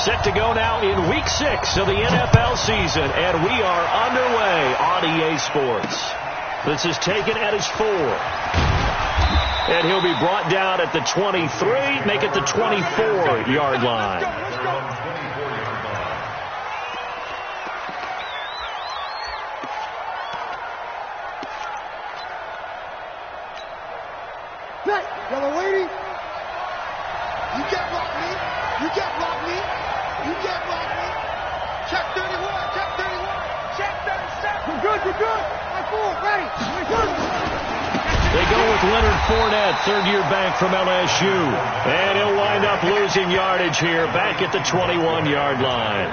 Set to go now in Week 6 of the NFL season, and we are underway on EA Sports. This is taken at his 4. And he'll be brought down at the 23, make it the 24-yard line. Yellow lady, you can't block me. You can't block me. You can't block me. Check 31. Check 31. Check 37. You're good. You're good. My 4. Ready. You're good. They go with Leonard Fournette, third-year back from LSU. And he'll wind up losing yardage here, back at the 21-yard line.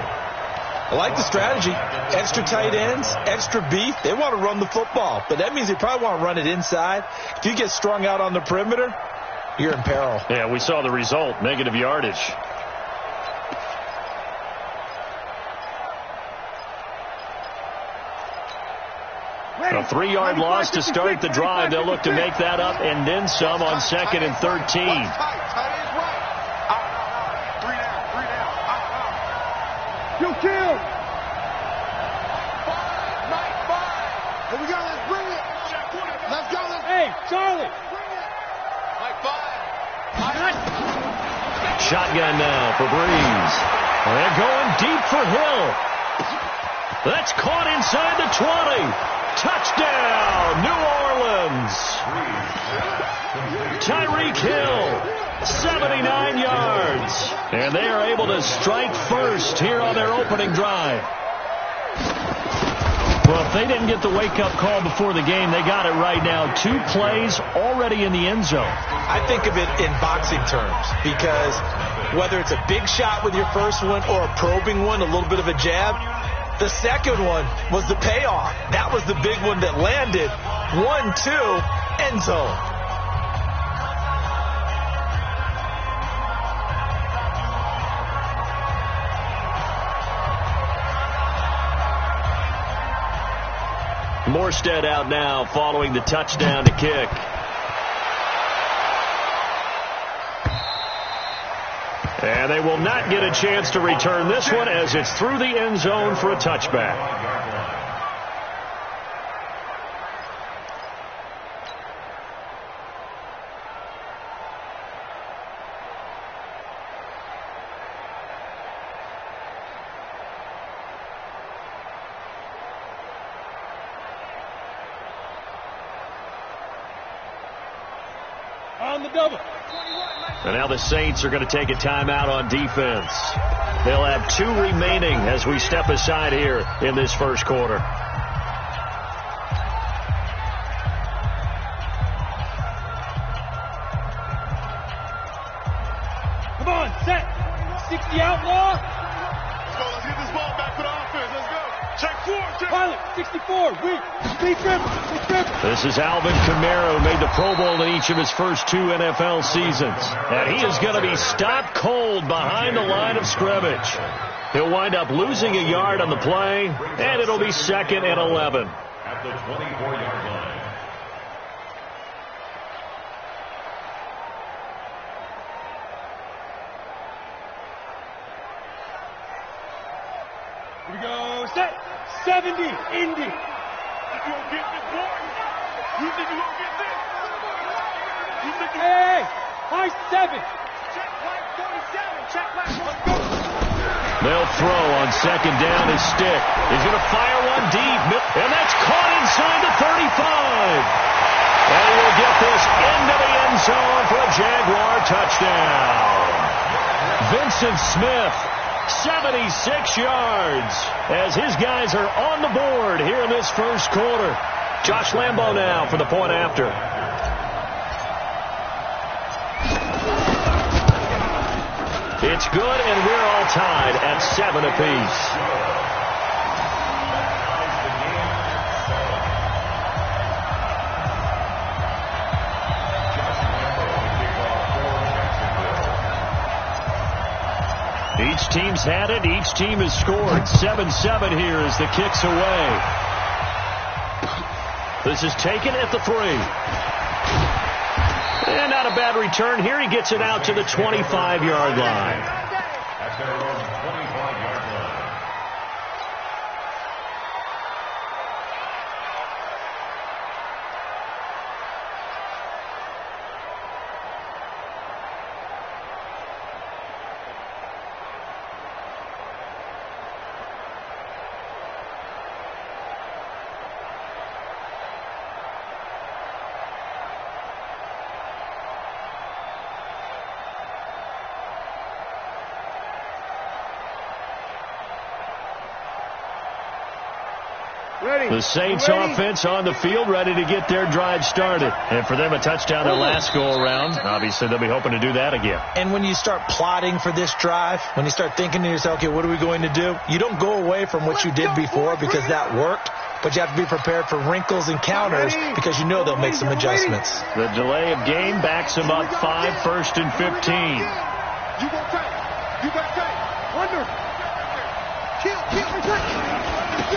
I like the strategy. Extra tight ends, extra beef. They want to run the football, but that means they probably want to run it inside. If you get strung out on the perimeter, you're in peril. Yeah, we saw the result, negative yardage. A 3-yard loss to start the drive. They'll look to make that up and then some on 2nd and 13. You kill. 5. Here we go. Let's bring it. Let's go. Hey, Charlie. Bring it. Mike 5. Shotgun now for Breeze. They're going deep for Hill. That's caught inside the 20. Touchdown, New Orleans. Tyreek Hill. 79 yards. And they are able to strike first here on their opening drive. Well, if they didn't get the wake-up call before the game, they got it right now. 2 plays already in the end zone. I think of it in boxing terms because whether it's a big shot with your first one or a probing one, a little bit of a jab, the second one was the payoff. That was the big one that landed. 1-2, end zone. Morstead out now following the touchdown to kick. And they will not get a chance to return this one as it's through the end zone for a touchback. On the double. And now the Saints are going to take a timeout on defense. They'll have 2 remaining as we step aside here in this first quarter. Come on, set. 60 outlaw. Let's go. Let's get this ball back for the offense. Let's go. Check 4. Check. Pilot, 64. Weak. Speed dribble. This is Alvin Kamara, who made the Pro Bowl in each of his first 2 NFL seasons. And he is going to be stopped cold behind the line of scrimmage. He'll wind up losing a yard on the play, and it'll be 2nd and 11. At the 24-yard line. Here we go. Set. 70. Indy. You gonna get this, boy? You think you gonna get this? You think you... Hey, high 7. Check line 47. Check line. Let's go. They'll throw on 2nd down his stick. He's going to fire one deep, and that's caught inside the 35. And he'll get this into the end zone for a Jaguar touchdown. Vincent Smith, 76 yards, as his guys are on the board here in this first quarter. Josh Lambo now for the point after. It's good, and we're all tied at 7 apiece. Each team's had it. Each team has scored. 7-7 here as the kick's away. This is taken at the 3. And not a bad return here. He gets it out to the 25-yard line. The Saints offense on the field, ready to get their drive started. And for them, a touchdown their last go-around. Obviously, they'll be hoping to do that again. And when you start plotting for this drive, when you start thinking to yourself, okay, what are we going to do? You don't go away from what you did before because that worked. But you have to be prepared for wrinkles and counters because you know they'll make some adjustments. The delay of game backs them up 5, 1st and 15. You go tight. You got tight. Under. Kill.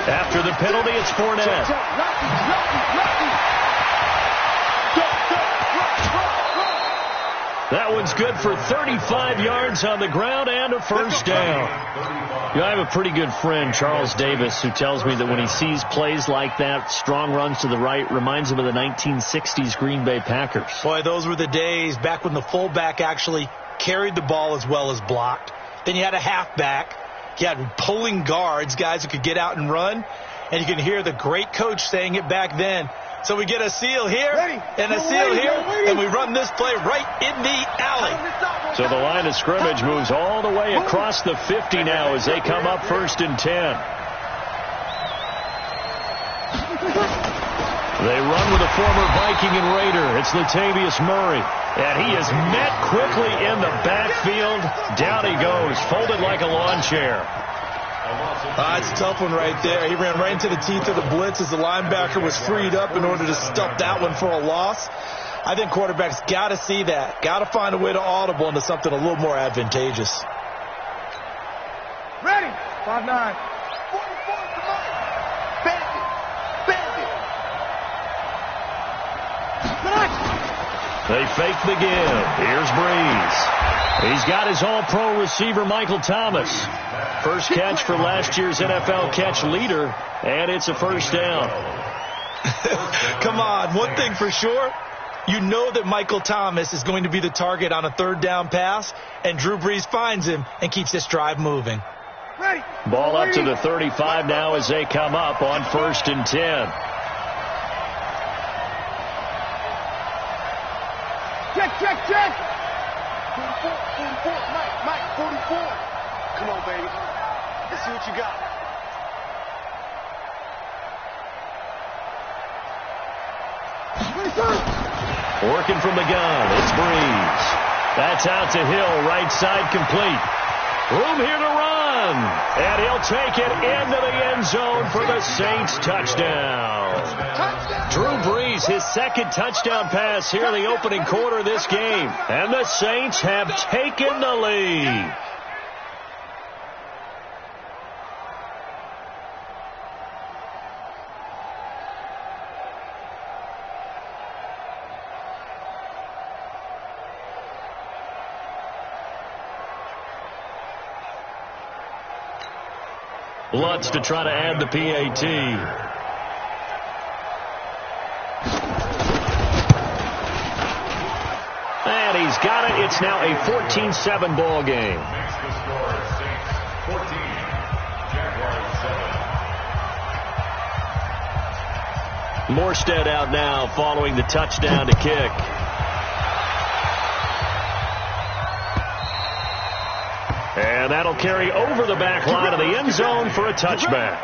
After the penalty, it's Fournette. That one's good for 35 yards on the ground and a first down. I have a pretty good friend, Charles Davis, who tells me that when he sees plays like that, strong runs to the right, reminds him of the 1960s Green Bay Packers. Boy, those were the days back when the fullback actually carried the ball as well as blocked. Then you had a halfback. You had pulling guards, guys who could get out and run. And you can hear the great coach saying it back then. So we get a seal here and a seal here, and we run this play right in the alley. So the line of scrimmage moves all the way across the 50 now as they come up 1st and 10. They run with a former Viking and Raider. It's Latavius Murray. And he is met quickly in the backfield. Down he goes, folded like a lawn chair. It's a tough one right there. He ran right into the teeth of the blitz as the linebacker was freed up in order to stuff that one for a loss. I think quarterbacks got to see that. Got to find a way to audible into something a little more advantageous. Ready. 5-9. 44, come on. They fake the give. Here's Breeze. He's got his all-pro receiver, Michael Thomas. First catch for last year's NFL catch leader, and it's a first down. Come on, one thing for sure, you know that Michael Thomas is going to be the target on a third down pass, and Drew Brees finds him and keeps this drive moving. Ball up to the 35 now as they come up on 1st and 10. Check. 44, Mike, 44. Come on, baby. Let's see what you got. Working from the gun, it's Breeze. That's out to Hill, right side complete. Room here to run. And he'll take it into the end zone for the Saints touchdown. Drew Brees, his second touchdown pass here in the opening quarter of this game. And the Saints have taken the lead. Lutz to try to add the PAT. And he's got it. It's now a 14-7 ball game. Makes the score Saints 14, Jaguars 7. Morstead out now following the touchdown to kick. And that'll carry over the back line of the end zone for a touchback.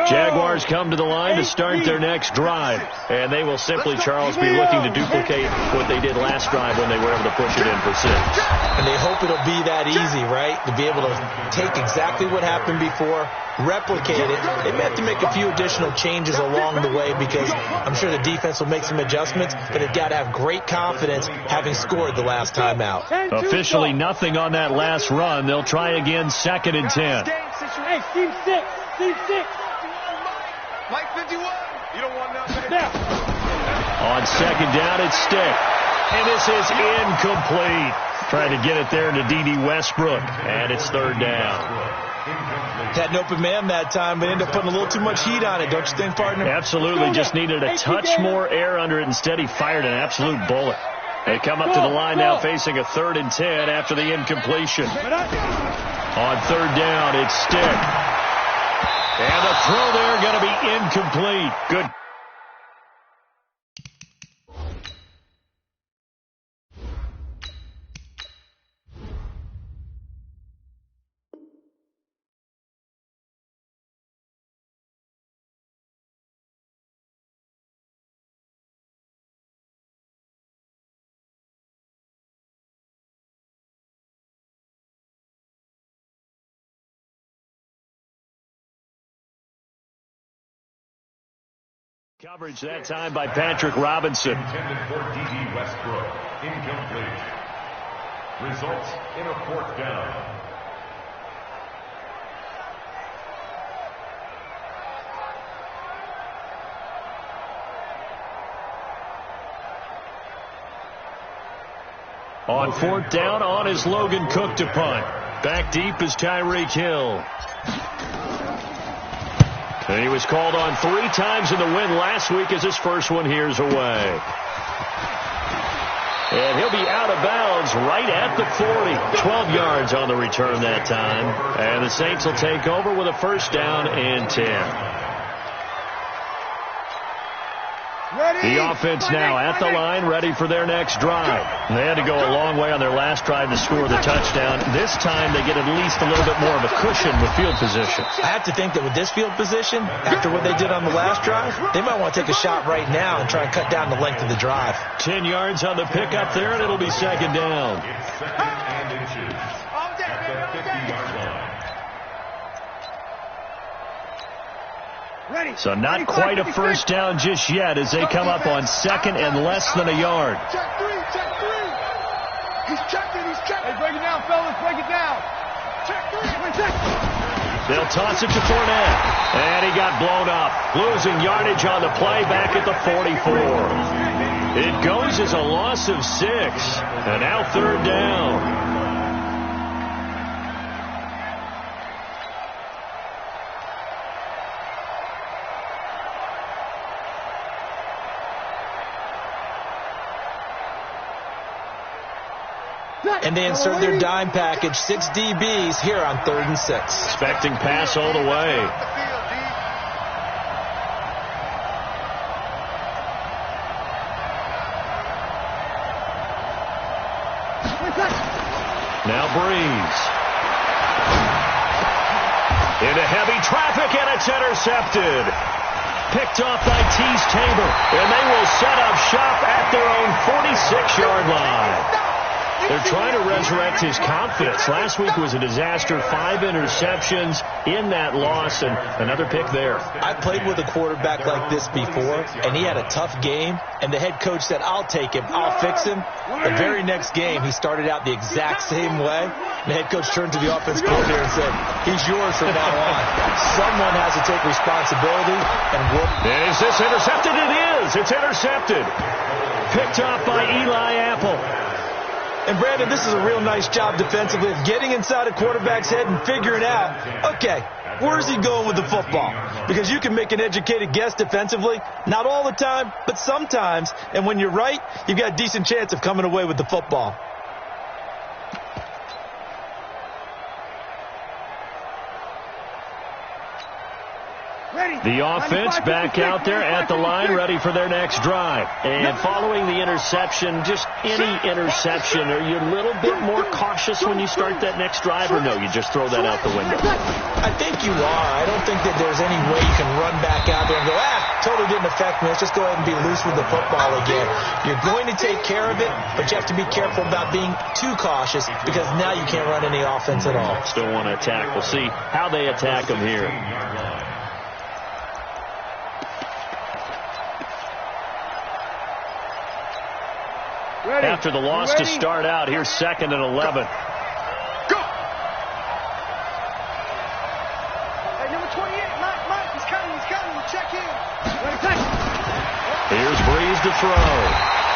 Jaguars come to the line to start their next drive. And they will simply, Charles, be looking to duplicate what they did last drive when they were able to push it in for 6. And they hope it'll be that easy, right? To be able to take exactly what happened before, replicate it. They may have to make a few additional changes along the way because I'm sure the defense will make some adjustments, but they've got to have great confidence having scored the last time out. Officially nothing on that last run. They'll try again 2nd and 10. Hey, Steve 6. Mike 51. You don't want nothing. On 2nd down, it's Stick. And this is incomplete. Trying to get it there to D.D. Westbrook. And it's 3rd down. Had an open man that time, but ended up putting a little too much heat on it, don't you think, partner? Absolutely. Just needed a touch more air under it. Instead, he fired an absolute bullet. They come up to the line now facing a 3rd and 10 after the incompletion. On 3rd down, it's Stick. And the throw there going to be incomplete. Good. Coverage that time by Patrick Robinson. Intended for D.D. Westbrook. Incomplete. Results in a 4th down. On 4th down, on is Logan Cook to punt. Back deep is Tyreek Hill. And he was called on 3 times in the win last week as his first one here's away. And he'll be out of bounds right at the 40. 12 yards on the return that time. And the Saints will take over with a 1st down and 10. The offense now at the line, ready for their next drive. They had to go a long way on their last drive to score the touchdown. This time they get at least a little bit more of a cushion with field position. I have to think that with this field position, after what they did on the last drive, they might want to take a shot right now and try and cut down the length of the drive. 10 yards on the pickup there, and it'll be 2nd down. It's 2nd and inches at the 50-yard line. So not quite a 1st down just yet as they come up on 2nd and less than a yard. Check 3, check 3. He's checking, Hey, break it down, fellas, break it down. Check 3. They'll toss it to Fournette. And he got blown up. Losing yardage on the play back at the 44. It goes as a loss of 6. And now 3rd down. And they insert their dime package, 6 DBs here on 3rd and 6. Expecting pass all the way. Now Breeze. Into heavy traffic, and it's intercepted. Picked off by Tease Tabor, and they will set up shop at their own 46-yard line. They're trying to resurrect his confidence. Last week was a disaster. 5 interceptions in that loss, and another pick there. I played with a quarterback like this before, and he had a tough game, and the head coach said, I'll take him, I'll fix him. The very next game, he started out the exact same way. The head coach turned to the offense coordinator and said, he's yours from now on. Someone has to take responsibility and work. And is this intercepted? It is. It's intercepted. Picked off by Eli Apple. And, Brandon, this is a real nice job defensively of getting inside a quarterback's head and figuring out, okay, where's he going with the football? Because you can make an educated guess defensively, not all the time, but sometimes. And when you're right, you've got a decent chance of coming away with the football. The offense back out there at the line, ready for their next drive. And following the interception, just any interception, are you a little bit more cautious when you start that next drive, or no, you just throw that out the window? I think you are. I don't think that there's any way you can run back out there and go, totally didn't affect me. Let's just go ahead and be loose with the football again. You're going to take care of it, but you have to be careful about being too cautious because now you can't run any offense at all. Still want to attack. We'll see how they attack them here. Ready. After the loss to start out, here's 2nd and 11. Go. Hey, number 28, Mike, he's coming, we'll check in. Here's Breeze to throw.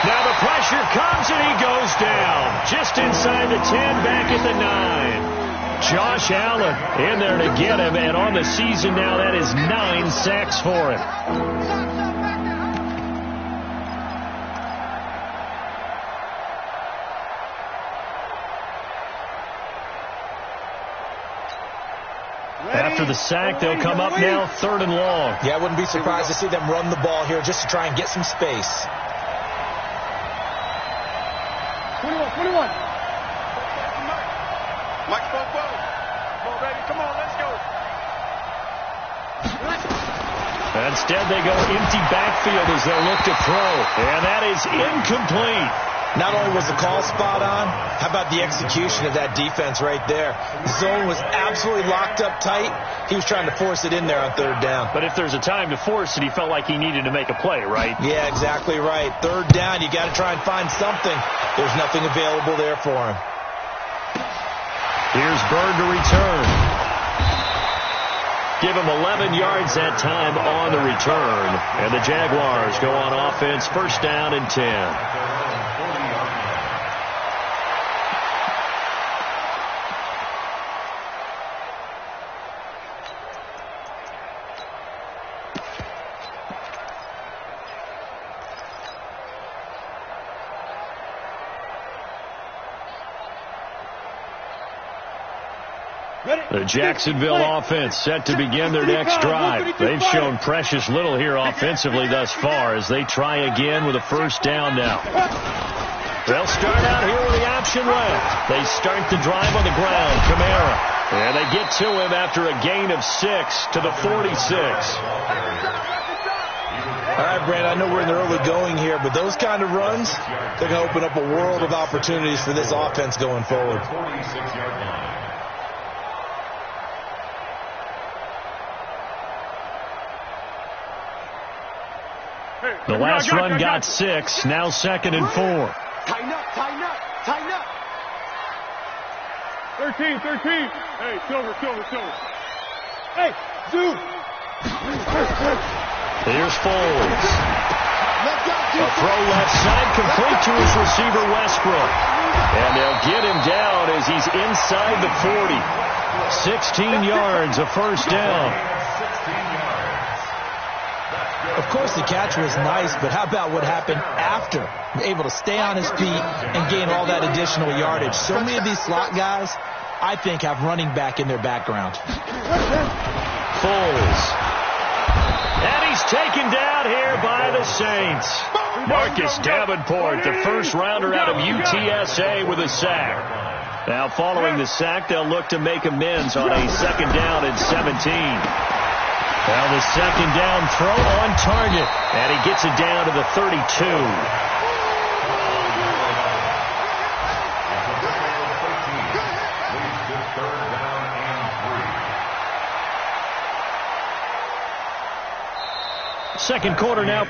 Now the pressure comes and he goes down. Just inside the 10, back at the 9. Josh Allen in there to get him, and on the season now, that is 9 sacks for him. After the sack, they'll come up now 3rd and long. Yeah, I wouldn't be surprised to see them run the ball here just to try and get some space. 21. Mike, come on, baby, come on, let's go. Instead, they go empty backfield as they'll look to throw. And that is incomplete. Not only was the call spot on, how about the execution of that defense right there? The zone was absolutely locked up tight. He was trying to force it in there on third down. But if there's a time to force it, he felt like he needed to make a play, right? Yeah, exactly right. Third down, you got to try and find something. There's nothing available there for him. Here's Bird to return. Give him 11 yards that time on the return. And the Jaguars go on offense, first down and 10. The Jacksonville offense set to begin their next drive. They've shown precious little here offensively thus far as they try again with a first down now. They'll start out here with the option left. They start the drive on the ground. Kamara. And they get to him after a gain of 6 to the 46. All right, Brand, I know we're in the early going here, but those kind of runs, they're going to open up a world of opportunities for this offense going forward. The last run got 6, now 2nd and 4. Tighten up, tighten up, tighten up. 13. Hey, Silver. Hey, zoom. Here's Foles. A throw left side, complete to his receiver, Westbrook. And they'll get him down as he's inside the 40. 16 yards, a first down. Of course, the catch was nice, but how about what happened after? Able to stay on his feet and gain all that additional yardage. So many of these slot guys, I think, have running back in their background. Foles. And he's taken down here by the Saints. Marcus Davenport, the first rounder out of UTSA, with a sack. Now, following the sack, they'll look to make amends on a second down and 17. Now the second down throw on target, and he gets it down to the 32. Second quarter now.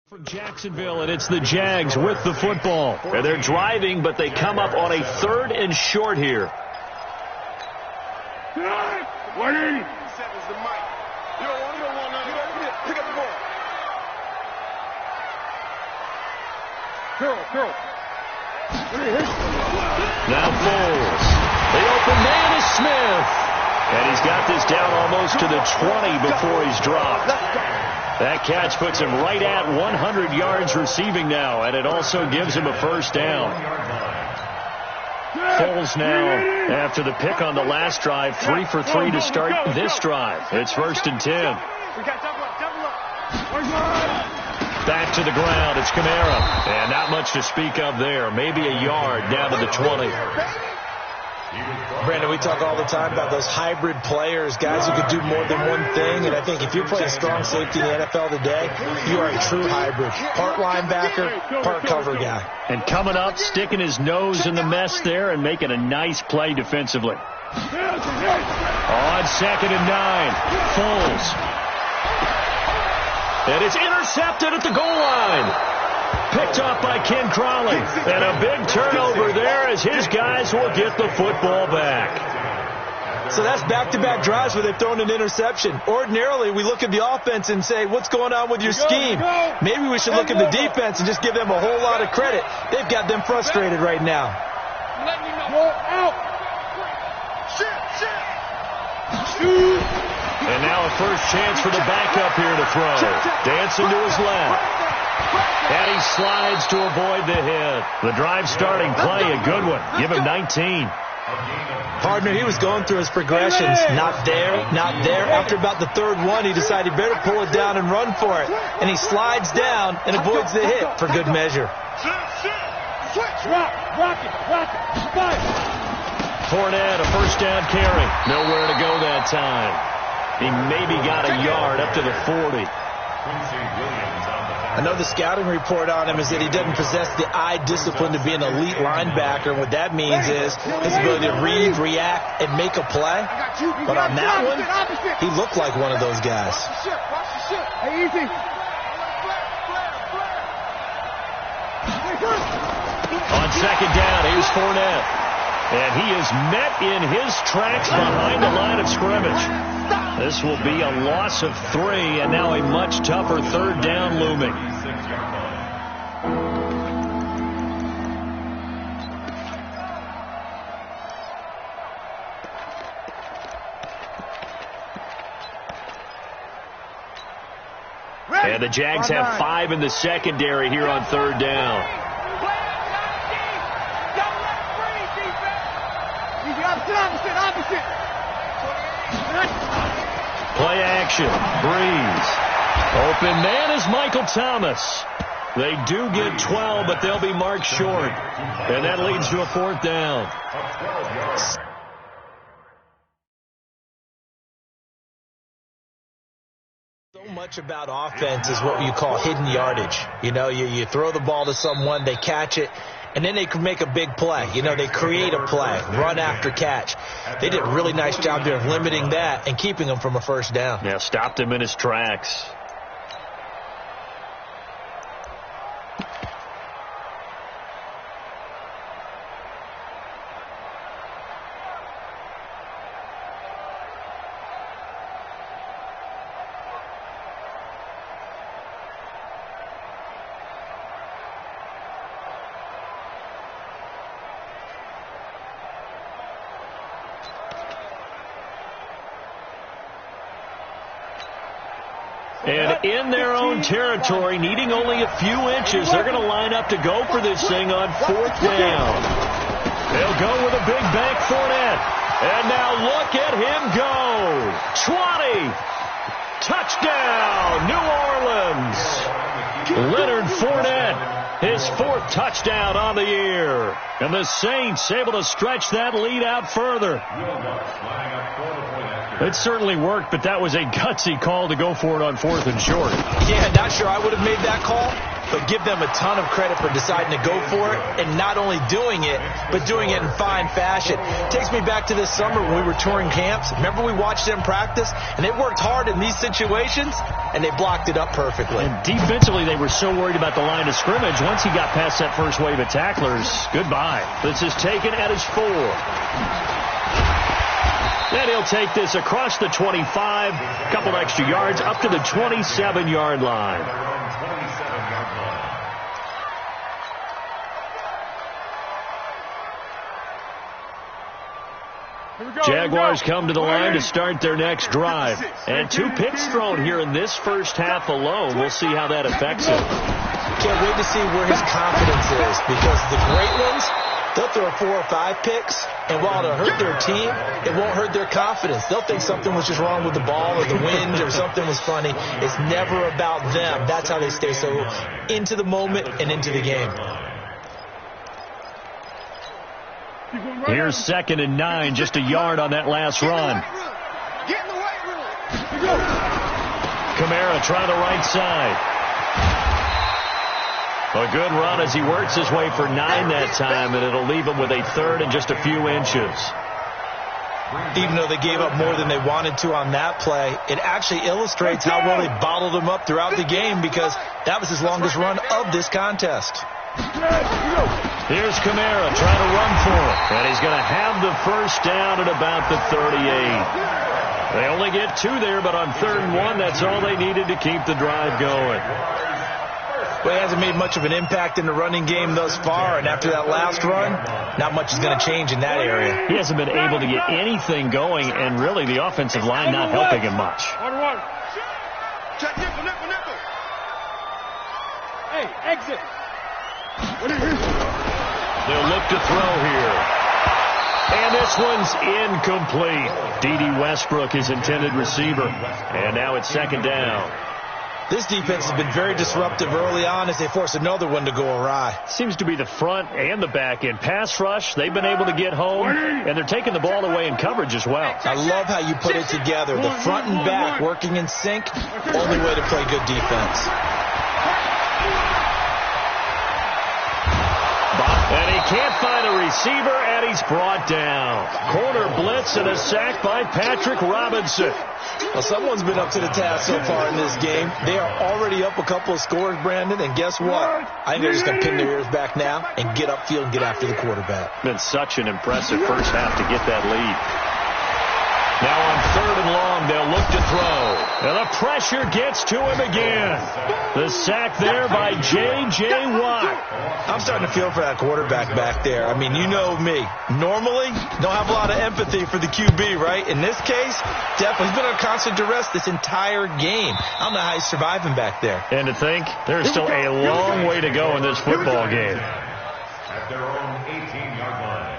From Jacksonville, and it's the Jags with the football. And they're driving, but they come up on a 3rd and short here. Wait. Girl. Now Foles. The open man is Smith. And he's got this down almost to the 20 before he's dropped. That catch puts him right at 100 yards receiving now, and it also gives him a first down. Foles now, after the pick on the last drive, 3 for 3 to start this drive. It's 1st and 10. Back to the ground, it's Kamara. And not much to speak of there. Maybe a yard down to the 20. Brandon, we talk all the time about those hybrid players, guys who could do more than one thing. And I think if you're playing strong safety in the NFL today, you are a true hybrid. Part linebacker, part cover guy. And coming up, sticking his nose in the mess there and making a nice play defensively. On 2nd and 9, Foles. And it's intercepted at the goal line. Picked off by Ken Crawley. And a big turnover there as his guys will get the football back. So that's back-to-back drives where they've thrown an interception. Ordinarily, we look at the offense and say, what's going on with your scheme? Maybe we should look at the defense and just give them a whole lot of credit. They've got them frustrated right now. And now a first chance for the backup here to throw. Dancing to his left. And he slides to avoid the hit. The drive starting play, a good one. Give him 19. Partner, he was going through his progressions. Not there, not there. After about the third one, he decided he better pull it down and run for it. And he slides down and avoids the hit for good measure. Fournette, a first down carry. Nowhere to go that time. He maybe got a yard up to the 40. I know the scouting report on him is that he doesn't possess the eye discipline to be an elite linebacker. What that means is his ability to read, react, and make a play. But on that one, he looked like one of those guys. Hey, easy. On second down, here's Fournette. And he is met in his tracks behind the line of scrimmage. This will be a loss of 3, and now a much tougher third down looming. And the Jags have 5 in the secondary here on third down. Opposite. Play action. Breeze. Open man is Michael Thomas. They do get 12, but they'll be marked short. And that leads to a fourth down. So much about offense is what you call hidden yardage. You know, you throw the ball to someone, they catch it, and then they can make a big play. You know, they create a play, run after catch. They did a really nice job there of limiting that and keeping him from a first down. Yeah, stopped him in his tracks. And in their own territory, needing only a few inches, they're going to line up to go for this thing on fourth down. They'll go with a big bank Fournette. And now look at him go. 20. Touchdown, New Orleans. Leonard Fournette, his 4th touchdown on the year. And the Saints able to stretch that lead out further. It certainly worked, but that was a gutsy call to go for it on 4th and short. Yeah, not sure I would have made that call, but give them a ton of credit for deciding to go for it and not only doing it, but doing it in fine fashion. Takes me back to this summer when we were touring camps. Remember we watched them practice, and they worked hard in these situations, and they blocked it up perfectly. And defensively, they were so worried about the line of scrimmage. Once he got past that first wave of tacklers, goodbye. This is taken at his 4. Then he'll take this across the 25, a couple extra yards, up to the 27-yard line. Jaguars come to the line to start their next drive. And 2 picks thrown here in this first half alone. We'll see how that affects him. Can't wait to see where his confidence is, because the great ones, they'll throw 4 or 5 picks, and while it'll hurt their team, it won't hurt their confidence. They'll think something was just wrong with the ball or the wind or something was funny. It's never about them. That's how they stay so into the moment and into the game. Here's 2nd and 9, just a yard on that last run. Kamara trying the right side. A good run as he works his way for 9 that time, and it'll leave him with a 3rd and just a few inches. Even though they gave up more than they wanted to on that play, it actually illustrates how well they bottled him up throughout the game, because that was his longest run of this contest. Here's Kamara trying to run for it, and he's going to have the first down at about the 38. They only get 2 there, but on 3rd and 1, that's all they needed to keep the drive going. Well, he hasn't made much of an impact in the running game thus far, and after that last run, not much is going to change in that area. He hasn't been able to get anything going, and really the offensive line not helping him much. Check nickel, nickel, nickel. Hey, exit. They'll look to throw here. And this one's incomplete. D.D. Westbrook, his intended receiver. And now it's second down. This defense has been very disruptive early on as they force another one to go awry. Seems to be the front and the back end. Pass rush, they've been able to get home, and they're taking the ball away in coverage as well. I love how you put it together. The front and back working in sync, only way to play good defense. And he can't find a receiver, and he's brought down. Corner blitz and a sack by Patrick Robinson. Well, someone's been up to the task so far in this game. They are already up a couple of scores, Brandon, and guess what? I think they're just going to pin their ears back now and get upfield and get after the quarterback. Been such an impressive first half to get that lead. Now on third and long, they'll look to throw. And the pressure gets to him again. The sack there by J.J. Watt. I'm starting to feel for that quarterback back there. I mean, you know me. Normally, don't have a lot of empathy for the QB, right? In this case, definitely. He's been under constant duress this entire game. I don't know how he's surviving back there. And to think, there's still a long way to go in this football game. At their own 18-yard line.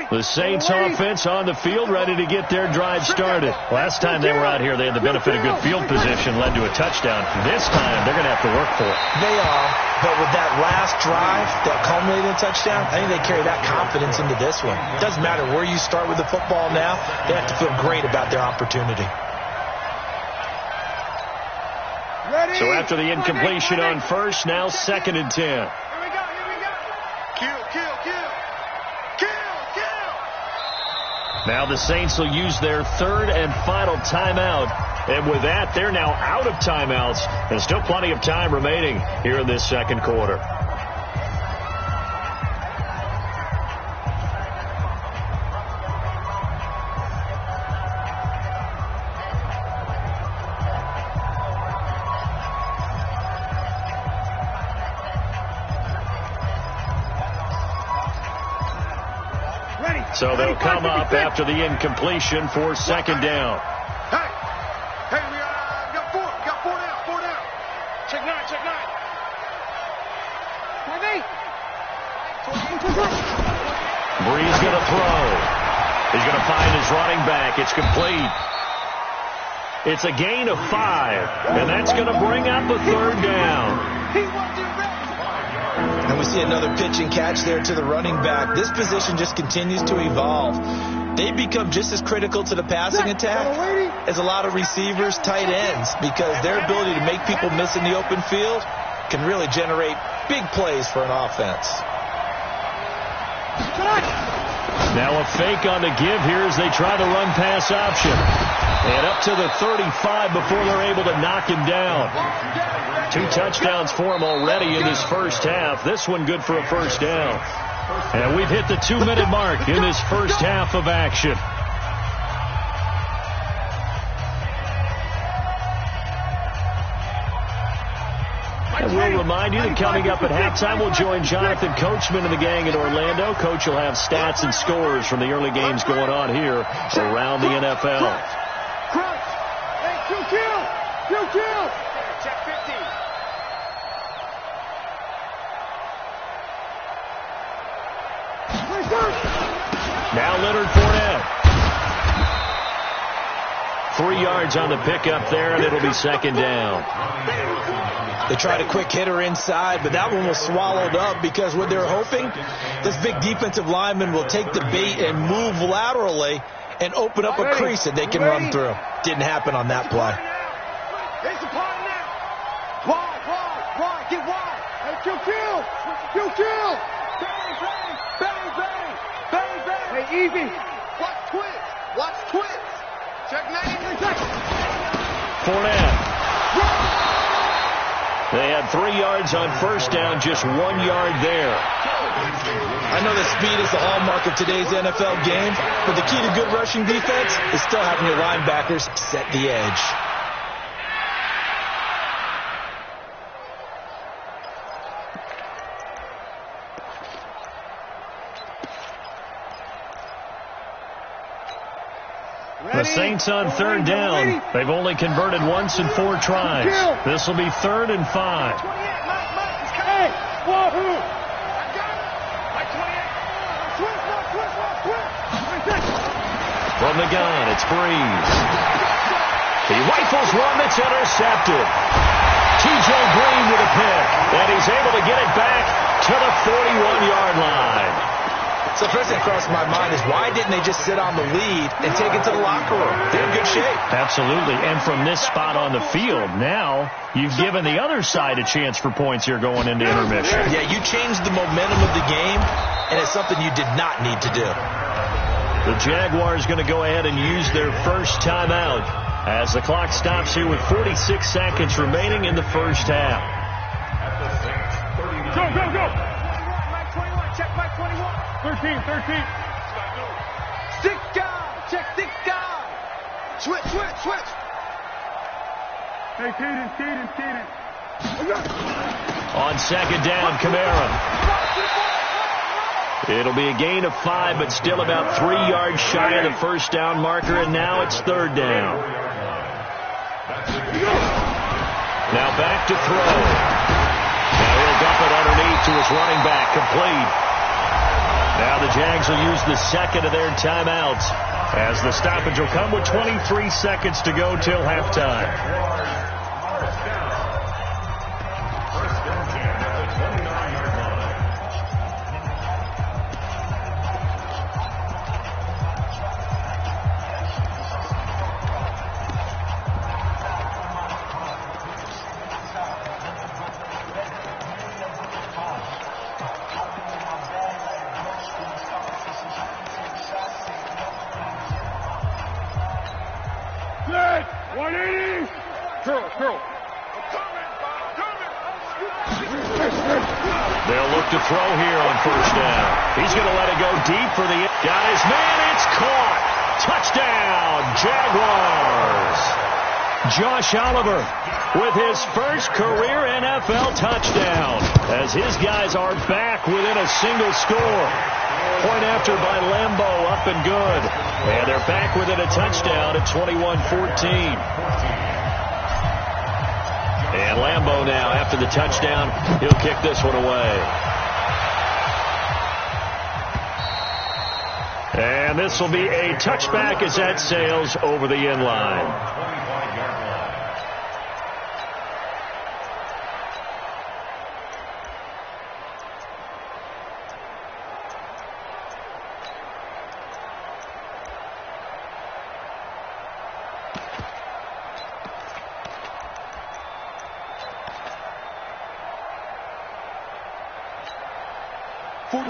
The Saints offense on the field, ready to get their drive started. Last time they were out here, they had the benefit of good field position, led to a touchdown. This time, they're going to have to work for it. They are, but with that last drive that culminated in a touchdown, I think they carry that confidence into this one. It doesn't matter where you start with the football now. They have to feel great about their opportunity. So after the incompletion on first, now second and 10. Here we go. Kill. Now the Saints will use their third and final timeout. And with that, they're now out of timeouts. And still plenty of time remaining here in this second quarter. So they'll come up after the incompletion for second down. Hey, we got four down. Check nine. Bree's going to throw. He's going to find his running back. It's complete. It's a gain of 5, and that's going to bring up a third down. He wasn't ready. And we see another pitch and catch there to the running back. This position just continues to evolve. They become just as critical to the passing attack as a lot of receivers, tight ends, because their ability to make people miss in the open field can really generate big plays for an offense. Now a fake on the give here as they try the run-pass option. And up to the 35 before they're able to knock him down. 2 touchdowns for him already in this first half. This one good for a first down. And we've hit the 2-minute mark in this first half of action. And we'll remind you that coming up at halftime, we'll join Jonathan Coachman and the gang in Orlando. Coach will have stats and scores from the early games going on here around the NFL. Kill. Check 15. Now Leonard Fournette. 3 yards on the pickup there, and it'll be second down. They tried a quick hitter inside, but that one was swallowed up because what they're hoping, this big defensive lineman will take the bait and move laterally and open up a crease that they can run through. Didn't happen on that play. It's a part now. Wide. Get wide. Hey, kill. Hey, easy. Watch twitch. Watch twitch. Check 93 seconds. Fournette. They had 3 yards on first down, just 1 yard there. I know that speed is the hallmark of today's NFL game, but the key to good rushing defense is still having your linebackers set the edge. The Saints on third down. They've only converted once in 4 tries. This will be 3rd and 5. Hey, wahoo! I got it. Like 28. From the gun, it's Breeze. He rifles one that's intercepted. T.J. Green with a pick, and he's able to get it back to the 41-yard line. So the first thing that crossed my mind is why didn't they just sit on the lead and take it to the locker room? They're in good shape. Absolutely. And from this spot on the field, now you've given the other side a chance for points here going into intermission. Yeah, you changed the momentum of the game, and it's something you did not need to do. The Jaguars going to go ahead and use their first timeout as the clock stops here with 46 seconds remaining in the first half. Go, go, go! Mike 21, check Mike 21. 13. Six guy, check 6 guy. Switch. Hey, Caden. On second down, Kamara. It'll be a gain of 5, but still about 3 yards shy of the first down marker, and now it's 3rd down. Now back to throw. Now he'll dump it underneath to his running back, complete. Now the Jags will use the second of their timeouts as the stoppage will come with 23 seconds to go till halftime. They'll look to throw here on first down. He's going to let it go deep for the... Got his man. It's caught. Touchdown, Jaguars. Josh Oliver with his first career NFL touchdown as his guys are back within a single score. Point after by Lambo, up and good. And they're back within a touchdown at 21-14. And Lambo now, after the touchdown, he'll kick this one away. And this will be a touchback as that sails over the end line.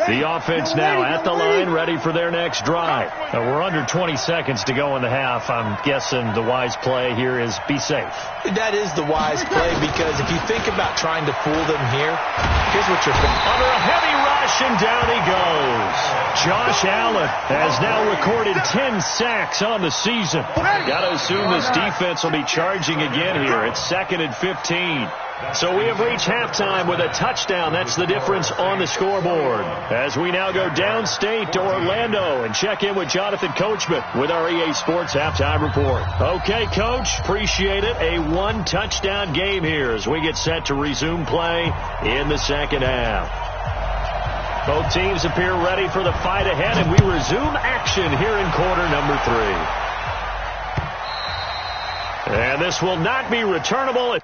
The offense now at the line, ready for their next drive. We're under 20 seconds to go in the half. I'm guessing the wise play here is be safe. That is the wise play because if you think about trying to fool them here, here's what you're thinking. Under a heavy rush, and down he goes. Josh Allen has now recorded 10 sacks on the season. Got to assume this defense will be charging again here. It's 2nd and 15. So we have reached halftime with a touchdown. That's the difference on the scoreboard. As we now go downstate to Orlando and check in with Jonathan Coachman with our EA Sports Halftime Report. Okay, Coach, appreciate it. A 1-touchdown game here as we get set to resume play in the second half. Both teams appear ready for the fight ahead, and we resume action here in quarter number 3. And this will not be returnable.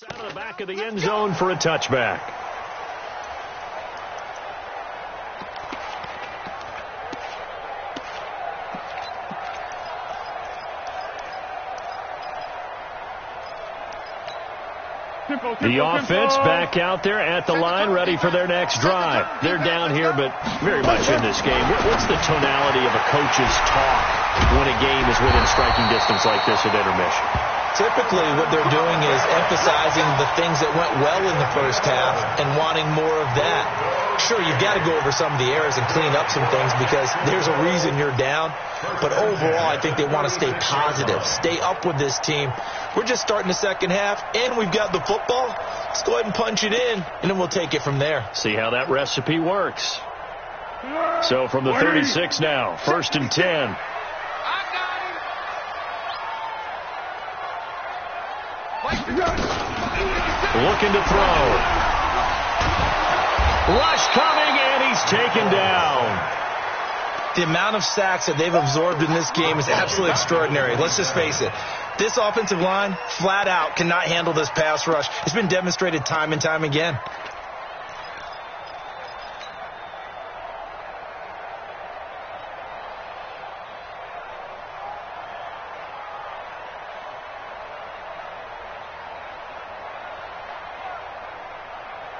Out of the back of the end zone for a touchback. The offense back out there at the line, ready for their next drive. They're down here, but very much in this game. What's the tonality of a coach's talk when a game is within striking distance like this at intermission? Typically, what they're doing is emphasizing the things that went well in the first half and wanting more of that. Sure, you've got to go over some of the errors and clean up some things because there's a reason you're down. But overall, I think they want to stay positive, stay up with this team. We're just starting the second half, and we've got the football. Let's go ahead and punch it in, and then we'll take it from there. See how that recipe works. So from the 36 now, 1st and 10. Looking to throw. Rush coming, and he's taken down. The amount of sacks that they've absorbed in this game is absolutely extraordinary. Let's just face it. This offensive line, flat out, cannot handle this pass rush. It's been demonstrated time and time again.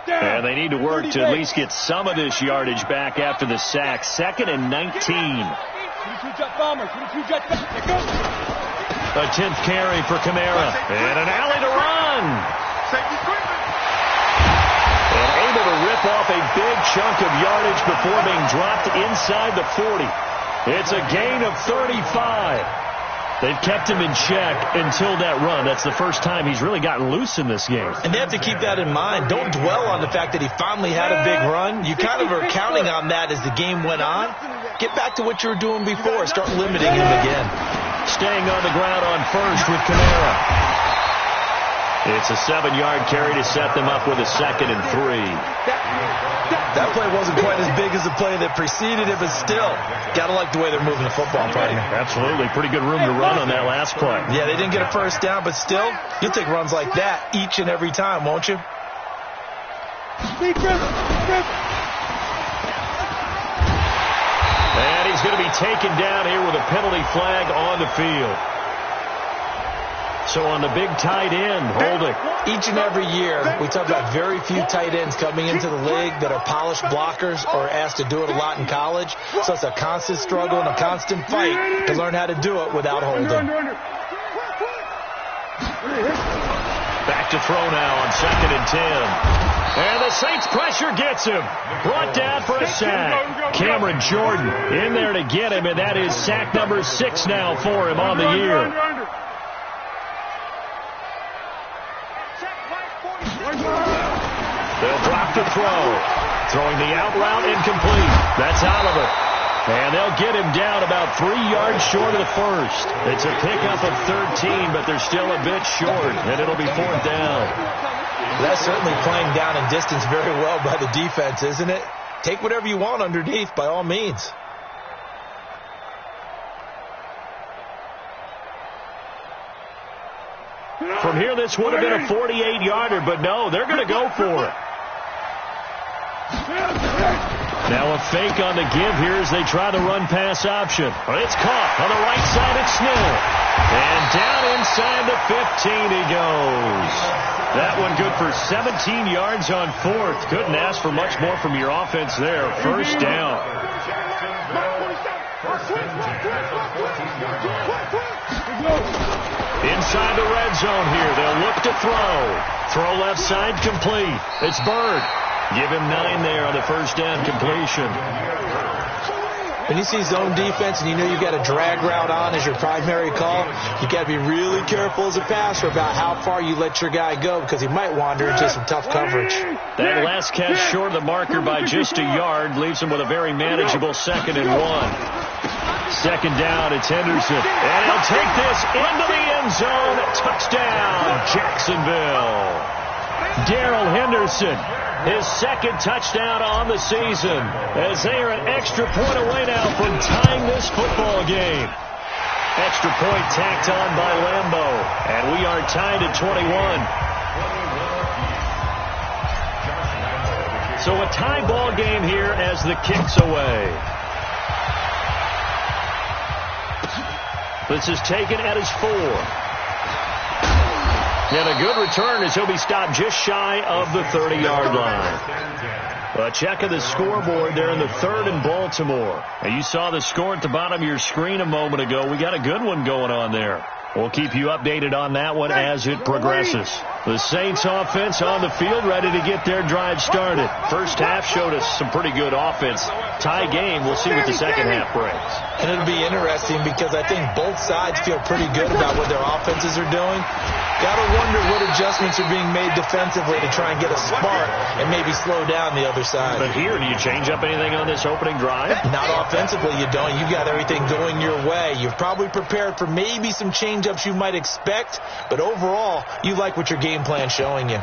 And they need to work to at least get some of this yardage back after the sack. 2nd and 19. A 10th carry for Kamara. And an alley to run. And able to rip off a big chunk of yardage before being dropped inside the 40. It's a gain of 35. They've kept him in check until that run. That's the first time he's really gotten loose in this game. And they have to keep that in mind. Don't dwell on the fact that he finally had a big run. You kind of are counting on that as the game went on. Get back to what you were doing before. Start limiting him again. Staying on the ground on first with Kamara. It's a 7-yard carry to set them up with a 2nd and 3. That play wasn't quite as big as the play that preceded it, but still, got to like the way they're moving the football, partner. Absolutely. Pretty good room to run on that last play. Yeah, they didn't get a first down, but still, you'll take runs like that each and every time, won't you? And he's going to be taken down here with a penalty flag on the field. So on the big tight end, holding. Each and every year, we talk about very few tight ends coming into the league that are polished blockers or asked to do it a lot in college. So it's a constant struggle and a constant fight to learn how to do it without holding. Back to throw now on 2nd and 10. And the Saints pressure gets him. Brought down for a sack. Cameron Jordan in there to get him, and that is sack number 6 now for him on the year. They'll drop the throw. Throwing the out route incomplete. That's Oliver. And they'll get him down about 3 yards short of the first. It's a pickup of 13, but they're still a bit short, and it'll be 4th down. That's certainly playing down in distance very well by the defense, isn't it? Take whatever you want underneath, by all means. From here, this would have been a 48-yarder, but no, they're going to go for it. Now a fake on the give here as they try the run-pass option. It's caught on the right side. It's Snell. And down inside the 15 he goes. That one good for 17 yards on 4th. Couldn't ask for much more from your offense there. 1st down. Inside the red zone here. They'll look to throw. Throw left side complete. It's Bird. Give him 9 there on the 1st down completion. When you see zone defense and you know you've got a drag route on as your primary call, you got to be really careful as a passer about how far you let your guy go because he might wander into some tough coverage. That last catch short of the marker by just a yard leaves him with a very manageable 2nd and 1. 2nd down, it's Henderson. And he'll take this into the end zone. Touchdown, Jacksonville. Darrell Henderson, his 2nd touchdown on the season, as they are an extra point away now from tying this football game. Extra point tacked on by Lambeau, and we are tied at 21. So a tie ball game here as the kick's away. This is taken at his 4. And a good return as he'll be stopped just shy of the 30-yard line. A check of the scoreboard there in the 3rd and Baltimore. And you saw the score at the bottom of your screen a moment ago. We got a good one going on there. We'll keep you updated on that one as it progresses. The Saints offense on the field ready to get their drive started. First half showed us some pretty good offense. Tie game. We'll see what the second half brings. And it'll be interesting because I think both sides feel pretty good about what their offenses are doing. Got to wonder what adjustments are being made defensively to try and get a spark and maybe slow down the other side. But here, do you change up anything on this opening drive? Not offensively, you don't. You've got everything going your way. You've probably prepared for maybe some change-ups you might expect, but overall, you like what your game plan's showing you.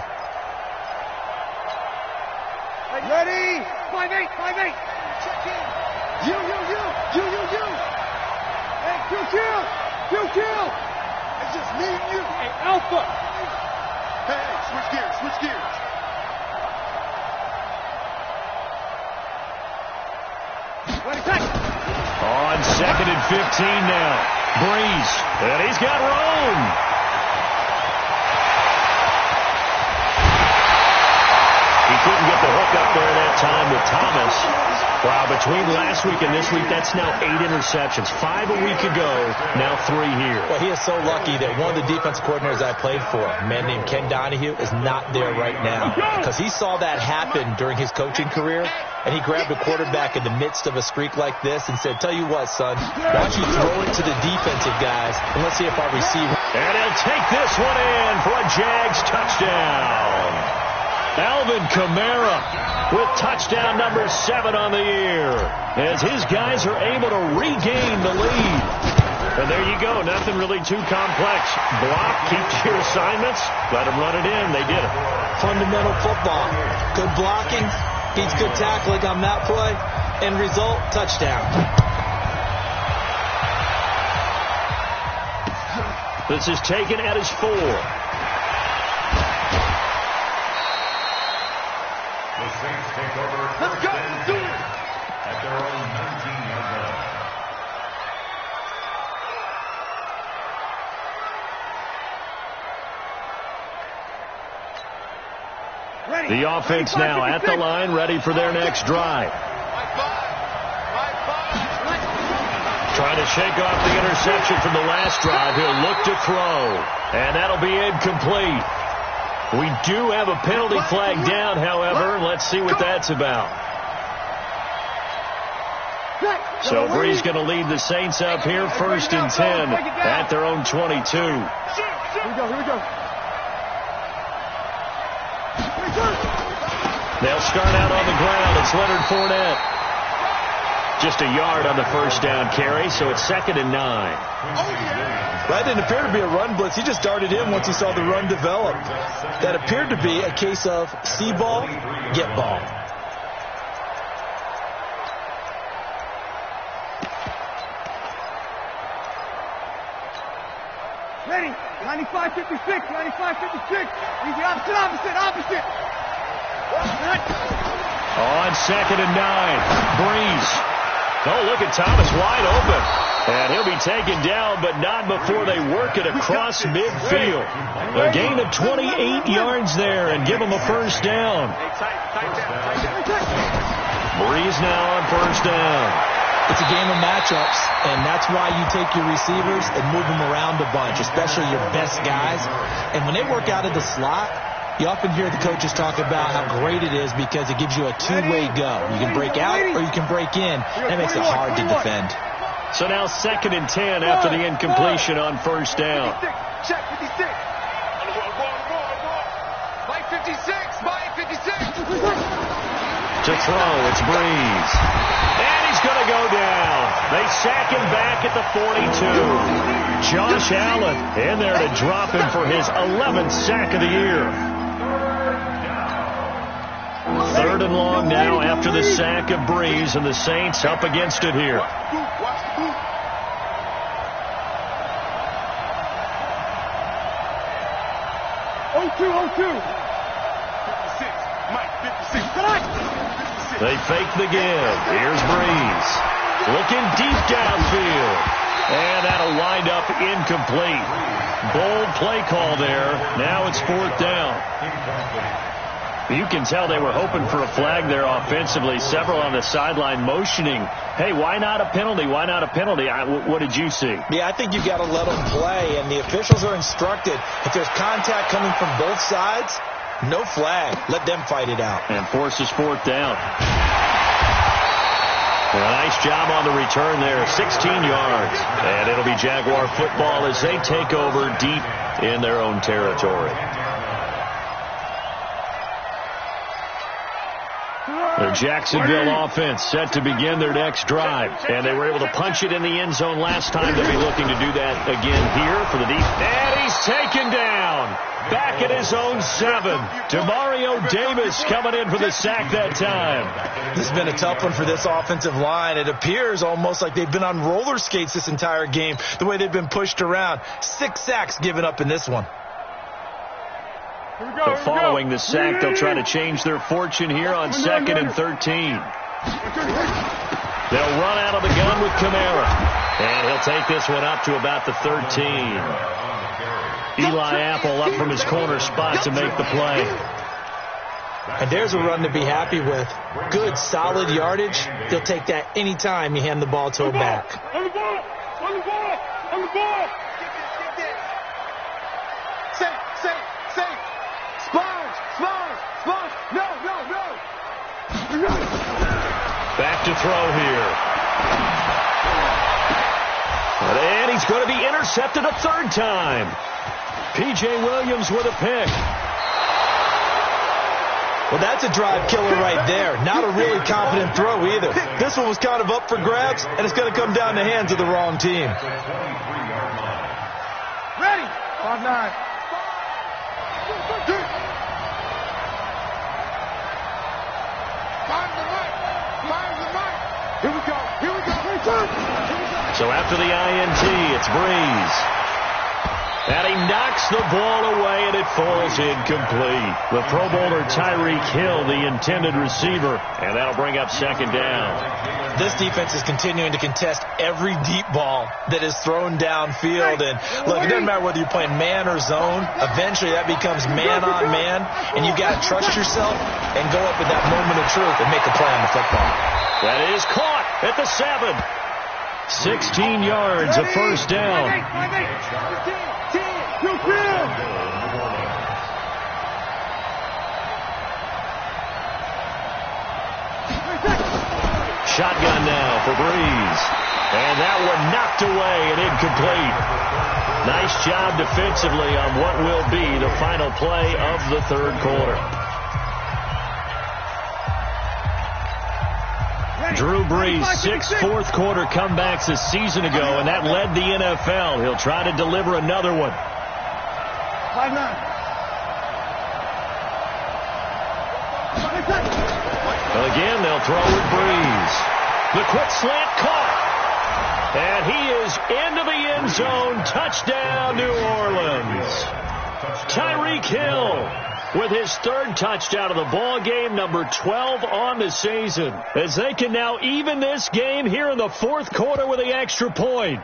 Ready? 5-8, 5-8. Check in. You. Hey, kill. It's just me and you. Hey, Alpha. Hey, switch gears. Ready, take. On 2nd and 15 now. Breeze. And he's got room. He couldn't get the hook up there that time with Thomas. Wow, between last week and this week, that's now 8 interceptions. 5 a week ago, now 3 here. Well, he is so lucky that one of the defense coordinators I played for, a man named Ken Donahue, is not there right now. Because he saw that happen during his coaching career, and he grabbed a quarterback in the midst of a streak like this and said, tell you what, son, why don't you throw it to the defensive guys, and let's see if our receiver... And he'll take this one in for a Jags touchdown. Alvin Kamara with touchdown number 7 on the year as his guys are able to regain the lead. And there you go. Nothing really too complex. Block, keep your assignments, let them run it in. They did it. Fundamental football. Good blocking, beats good tackling on that play. End result, touchdown. This is taken at his 4. Take over. Let's go. Let's do it. At their own 19-yard line. Ready. The offense now at the line, ready for their next drive. Trying to shake off the interception from the last drive. He'll look to throw, and that'll be incomplete. We do have a penalty flag down, however. Let's see what that's about. So Breeze going to lead the Saints up here, 1st and 10 at their own 22. Here we go. They'll start out on the ground. It's Leonard Fournette. Just a yard on the first down carry, so it's 2nd and 9. That didn't appear to be a run blitz. He just darted in once he saw the run develop. That appeared to be a case of see ball, get ball. Ready. 95-56. Easy, opposite. On 2nd and 9, Breeze. Oh, look at Thomas wide open. And he'll be taken down, but not before they work it across midfield. A gain of 28 yards there and give them a first down. Breeze now on first down. It's a game of matchups, and that's why you take your receivers and move them around a bunch, especially your best guys. And when they work out of the slot, you often hear the coaches talk about how great it is because it gives you a two-way go. You can break out or you can break in. That makes it hard to defend. So now 2nd and 10 after the incompletion on first down. Check 56. Mike 56. To throw, it's Breeze. And he's going to go down. They sack him back at the 42. Josh Allen in there to drop him for his 11th sack of the year. 3rd and long now after the sack of Breeze, and the Saints up against it here. They fake the give. Here's Breeze. Looking deep downfield. And that'll wind up incomplete. Bold play call there. Now it's 4th down. You can tell they were hoping for a flag there offensively. Several on the sideline motioning, hey, why not a penalty? Why not a penalty? What did you see? Yeah, I think you've got to let them play, and the officials are instructed. If there's contact coming from both sides, no flag. Let them fight it out. And forces 4th down. Well, nice job on the return there, 16 yards. And it'll be Jaguar football as they take over deep in their own territory. The Jacksonville offense set to begin their next drive. And they were able to punch it in the end zone last time. They'll be looking to do that again here for the deep. And he's taken down. Back at his own 7. Demario Davis coming in for the sack that time. This has been a tough one for this offensive line. It appears almost like they've been on roller skates this entire game, the way they've been pushed around. 6 sacks given up in this one. So following the sack, they'll try to change their fortune here on 2nd and 13. They'll run out of the gun with Kamara. And he'll take this one up to about the 13. Eli Apple up from his corner spot to make the play. And there's a run to be happy with. Good, solid yardage. They'll take that any time you hand the ball to a back. On the ball! On the ball! On the ball! Safe! Sponge! No! Back to throw here. And he's going to be intercepted a 3rd time. P.J. Williams with a pick. Well, that's a drive killer right there. Not a really confident throw either. This one was kind of up for grabs, and it's going to come down the hands of the wrong team. Ready! 5-9. Find the mic. Here we go. So after the INT, it's Breeze. And he knocks the ball away, and it falls incomplete. The Pro Bowler Tyreek Hill, the intended receiver, and that'll bring up 2nd down. This defense is continuing to contest every deep ball that is thrown downfield. And look, it doesn't matter whether you're playing man or zone. Eventually, that becomes man on man, and you've got to trust yourself and go up at that moment of truth and make a play on the football. That is caught at the 7. 16 yards, a 1st down. Shotgun now for Breeze. And that one knocked away and incomplete. Nice job defensively on what will be the final play of the 3rd quarter. Drew Brees, 6 fourth quarter comebacks a season ago, and that led the NFL. He'll try to deliver another one. 5-9. Again, they'll throw with Breeze. The quick slant caught. And he is into the end zone. Touchdown, New Orleans. Tyreek Hill with his 3rd touchdown of the ball game, number 12 on the season, as they can now even this game here in the 4th quarter with the extra point.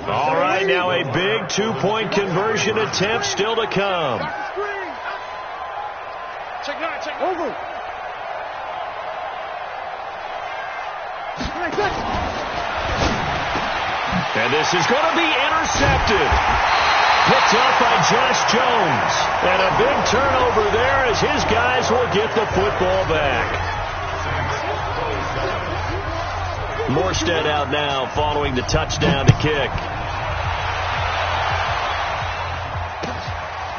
All right, now a big 2-point conversion attempt still to come. Check 9, check over. And this is going to be intercepted. Picked up by Josh Jones. And a big turnover there as his guys will get the football back. Morstead out now following the touchdown to kick.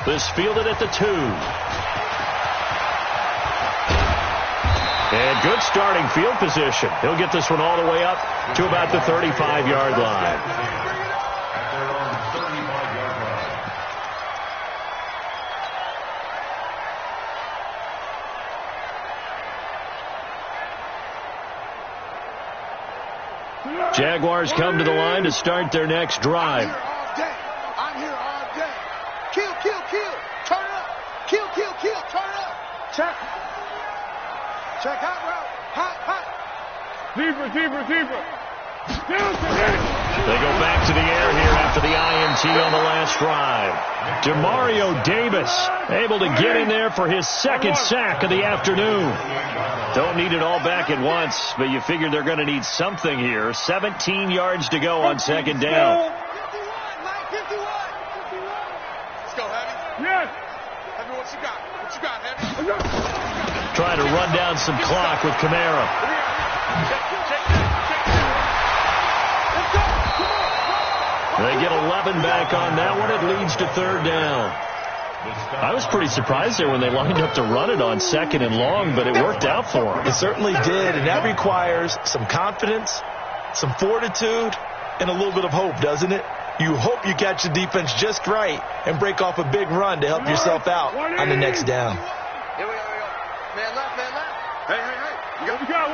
This fielded at the 2. And good starting field position. He'll get this one all the way up to about the 35-yard line. Jaguars come to the line to start their next drive. I'm here all day. Kill, kill, kill. Turn it up. Kill, kill, kill. Turn it up. Check. Check hot route. Hot, hot. Zebra. They go back to the air here after the INT on the last drive. Demario Davis able to get in there for his second sack of the afternoon. Don't need it all back at once, but you figure they're going to need something here. 17 yards to go on second down. 51, Mike, 51. Let's go, Heavy. Yes. Heavy, what you got? What you got, Heavy? Trying to run down some clock with Kamara. They get 11 back on that one. It leads to third down. I was pretty surprised there when they lined up to run it on second and long, but it worked out for them. It certainly did, and that requires some confidence, some fortitude, and a little bit of hope, doesn't it? You hope you catch the defense just right and break off a big run to help yourself out on the next down. Here we go. Man left. Hey. What we got?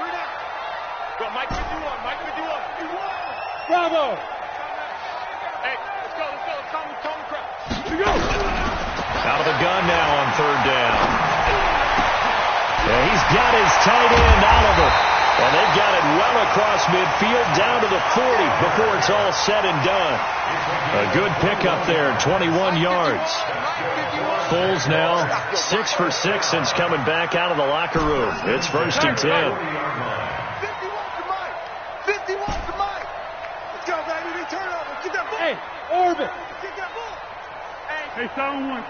Three down. Go, Mike 51. Bravo. Hey, let's go. Calm the crowd. Here we go. Out of the gun now on third down. Yeah, he's got his tight end out of it. And they've got it well across midfield down to the 40 before it's all said and done. A good pickup there, 21 yards. Foles now 6 for 6 since coming back out of the locker room. It's first and 10. 51 to Mike. Let's go, baby. Turnover. Get that ball. Hey, orbit. Get that ball. Hey, solid one.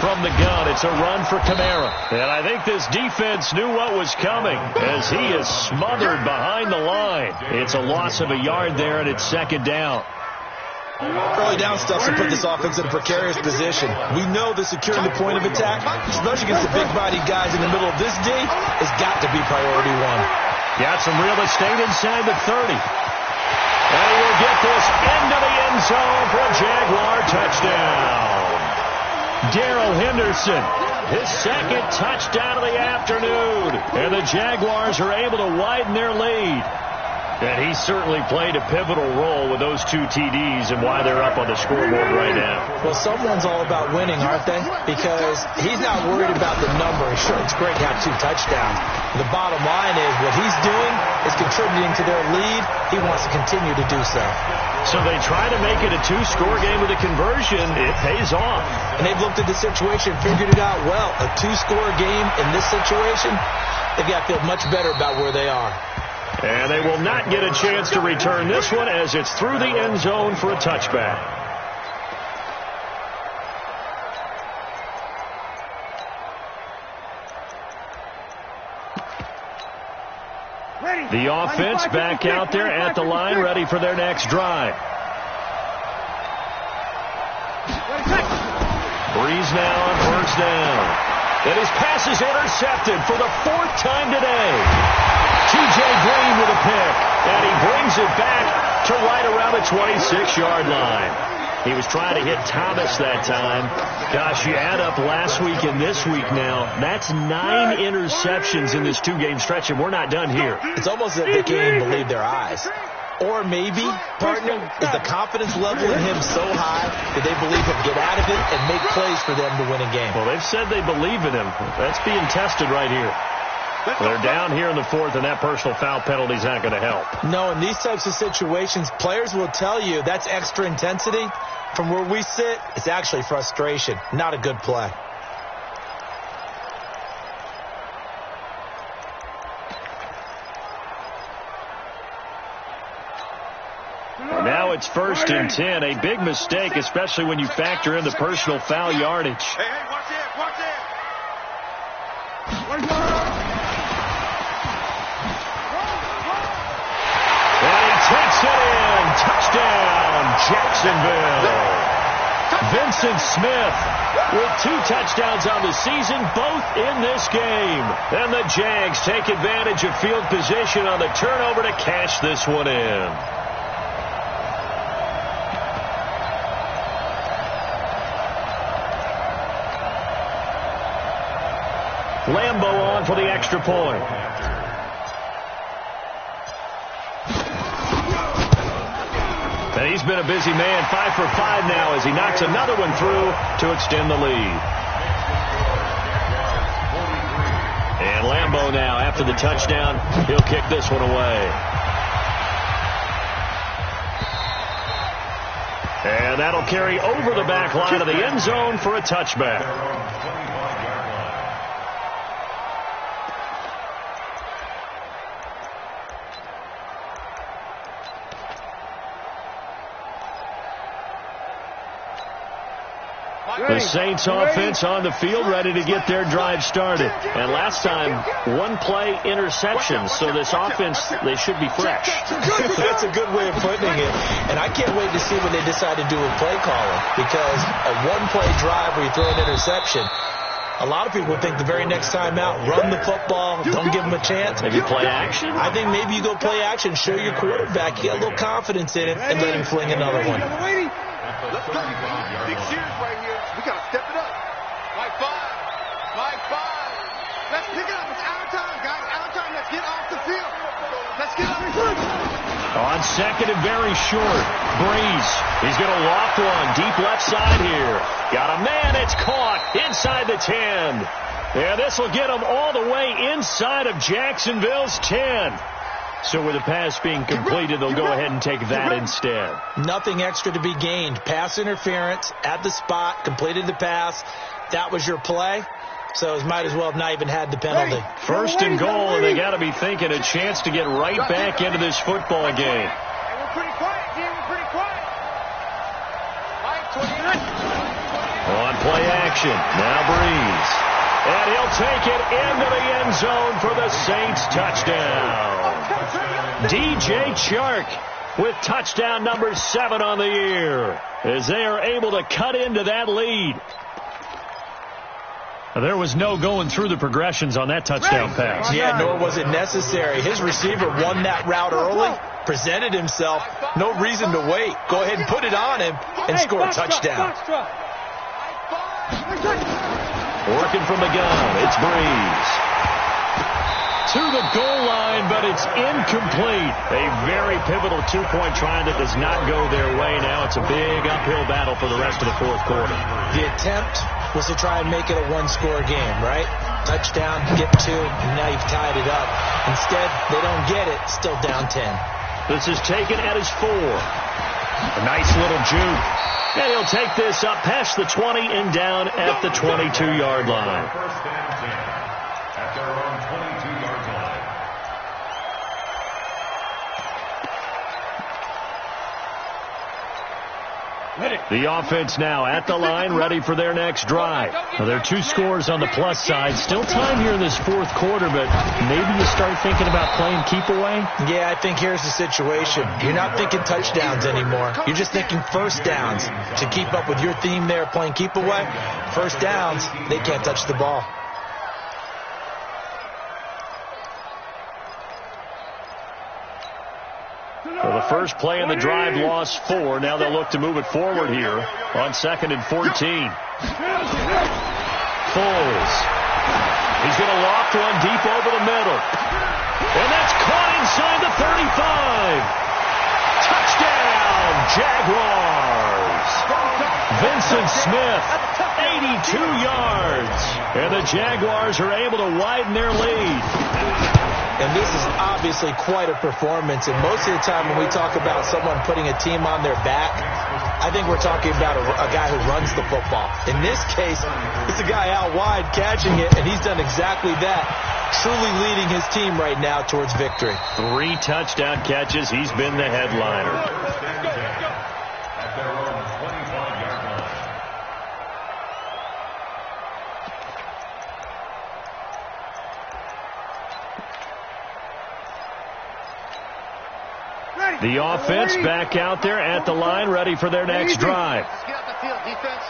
From the gun, it's a run for Kamara. And I think this defense knew what was coming as he is smothered behind the line. It's a loss of a yard there, and it's second down. Early down stuff to put this offense in a precarious position. We know that securing the point of attack, especially against the big-bodied guys in the middle of this D, has got to be priority one. Got some real estate inside the 30. And he will get this into the end zone for a Jaguar touchdown. Darrell Henderson, his second touchdown of the afternoon. And the Jaguars are able to widen their lead. And he certainly played a pivotal role with those two TDs and why they're up on the scoreboard right now. Well, someone's all about winning, aren't they? Because he's not worried about the number. Sure, it's great to have 2 touchdowns. The bottom line is what he's doing is contributing to their lead. He wants to continue to do so. So they try to make it a 2-score game with a conversion. It pays off. And they've looked at the situation, figured it out well. A 2-score game in this situation, they've got to feel much better about where they are. And they will not get a chance to return this one as it's through the end zone for a touchback. The offense back out there at the line, ready for their next drive. Breeze now on first down. And his pass is intercepted for the 4th time today. T.J. Green with a pick, and he brings it back to right around the 26-yard line. He was trying to hit Thomas that time. Gosh, you add up last week and this week now, that's 9 interceptions in this 2-game stretch, and we're not done here. It's almost as if they can't even believe their eyes. Or maybe, partner, is the confidence level in him so high that they believe he'll get out of it and make plays for them to win a game. Well, they've said they believe in him. That's being tested right here. They're down here in the 4th, and that personal foul penalty is not going to help. No, in these types of situations, players will tell you that's extra intensity. From where we sit, it's actually frustration, not a good play. Now it's first and 10. A big mistake, especially when you factor in the personal foul yardage. Hey, watch it. And he takes it in. Touchdown, Jacksonville. Vincent Smith with 2 touchdowns on the season, both in this game. And the Jags take advantage of field position on the turnover to cash this one in. Lambeau on for the extra point. And he's been a busy man, 5 for 5 now as he knocks another one through to extend the lead. And Lambeau now, after the touchdown, he'll kick this one away. And that'll carry over the back line of the end zone for a touchback. The Saints offense on the field ready to get their drive started. And last time, one play interception. So this offense, they should be fresh. That's a good way of putting it. And I can't wait to see what they decide to do with play calling. Because a one-play drive where you throw an interception, a lot of people think the very next time out, run the football, don't give them a chance. Maybe play action? I think maybe you go play action, show your quarterback, you get a little confidence in it, and let him fling another one. Let's go. Big series right here. We got to step it up. Like five. Let's pick it up. It's our time, guys. Our time. Let's get off the field. Let's get off the field. On second and very short. Breeze. He's going to loft one. Deep left side here. Got a man. It's caught inside the 10. Yeah, this will get him all the way inside of Jacksonville's 10. So with the pass being completed, they'll go ahead and take that instead. Nothing extra to be gained. Pass interference at the spot, completed the pass. That was your play. So it might as well have not even had the penalty. First and goal, and they got to be thinking a chance to get right back into this football game. We're pretty quiet, Jim. We're pretty quiet. On play action, now Breeze. And he'll take it into the end zone for the Saints touchdown. DJ Chark with touchdown number 7 on the year as they are able to cut into that lead. There was no going through the progressions on that touchdown pass. Yeah, nor was it necessary. His receiver won that route early, presented himself. No reason to wait. Go ahead and put it on him and score a touchdown. Working from the gun, it's Breeze. To the goal line, but it's incomplete. A very pivotal two-point try that does not go their way now. It's a big uphill battle for the rest of the fourth quarter. The attempt was to try and make it a one-score game, right? Touchdown, get 2, and now you've tied it up. Instead, they don't get it, still down 10. This is taken at his 4. A nice little juke. And he'll take this up past the 20 and down at the 22-yard line. First and 10 at their own 22-yard line. The offense now at the line, ready for their next drive. Now, there are 2 scores on the plus side. Still time here in this fourth quarter, but maybe you start thinking about playing keep away? Yeah, I think here's the situation. You're not thinking touchdowns anymore. You're just thinking first downs. To keep up with your theme there, playing keep away, first downs, they can't touch the ball. Well, the first play in the drive lost 4. Now they'll look to move it forward here on second and 14. Foles. He's going to loft one deep over the middle. And that's caught inside the 35. Touchdown, Jaguars. Vincent Smith, 82 yards. And the Jaguars are able to widen their lead. And this is obviously quite a performance. And most of the time when we talk about someone putting a team on their back, I think we're talking about a guy who runs the football. In this case, it's a guy out wide catching it, and he's done exactly that, truly leading his team right now towards victory. 3 touchdown catches. He's been the headliner. At their own 25-yard line. The offense back out there at the line, ready for their next drive. Let's get out the field, defense.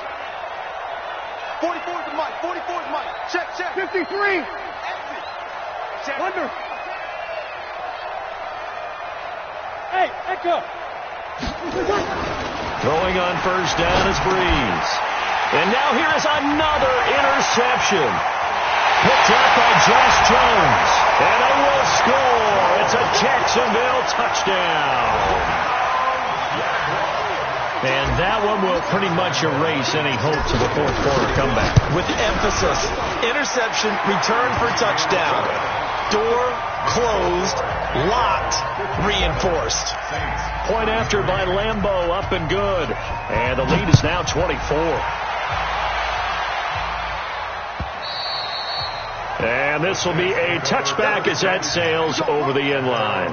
44 is Mike. 44 is Mike. Check. 53. Check. Under. Hey, Echo. Throwing on first down is Breeze. And now here is another interception. Picked up by Josh Jones. And they will score. It's a Jacksonville touchdown. And that one will pretty much erase any hopes of a fourth quarter comeback. With emphasis, interception, return for touchdown. Door closed, locked, reinforced. Point after by Lambeau, up and good. And the lead is now 24. And this will be a touchback as that sails over the end line.